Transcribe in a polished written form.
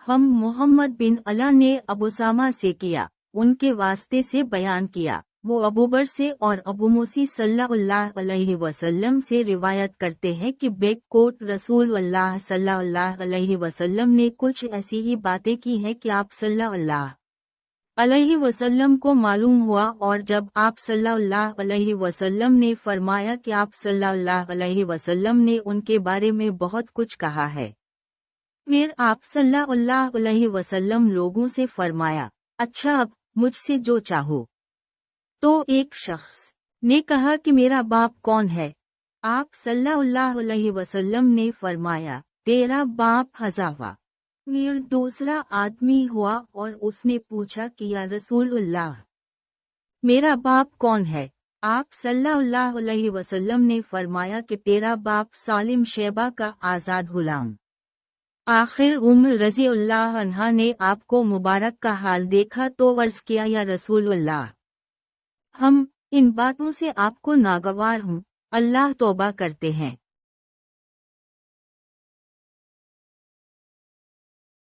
ہم محمد بن علا نے ابو سامہ سے کیا، ان کے واسطے سے بیان کیا، وہ ابوبر سے اور ابو موسی صلی اللہ علیہ وسلم سے روایت کرتے ہیں کہ بیک کوٹ رسول اللہ صلی اللہ علیہ وسلم نے کچھ ایسی ہی باتیں کی ہیں کہ آپ صلی اللہ علیہ وسلم کو معلوم ہوا، اور جب آپ صلی اللہ علیہ وسلم نے فرمایا کہ آپ صلی اللہ علیہ وسلم نے ان کے بارے میں بہت کچھ کہا ہے، پھر آپ صلی اللہ علیہ وسلم لوگوں سے فرمایا، اچھا اب مجھ سے جو چاہو۔ تو ایک شخص نے کہا کہ میرا باپ کون ہے؟ آپ صلی اللہ علیہ وسلم نے فرمایا، تیرا باپ حذافہ۔ پھر دوسرا آدمی ہوا اور اس نے پوچھا کہ یا رسول اللہ، میرا باپ کون ہے؟ آپ صلی اللہ علیہ وسلم نے فرمایا کہ تیرا باپ سالم شیبہ کا آزاد غلام۔ آخر عمر رضی اللہ عنہا نے آپ کو مبارک کا حال دیکھا تو عرض کیا، یا رسول اللہ، ہم ان باتوں سے آپ کو ناگوار ہوں، اللہ توبہ کرتے ہیں۔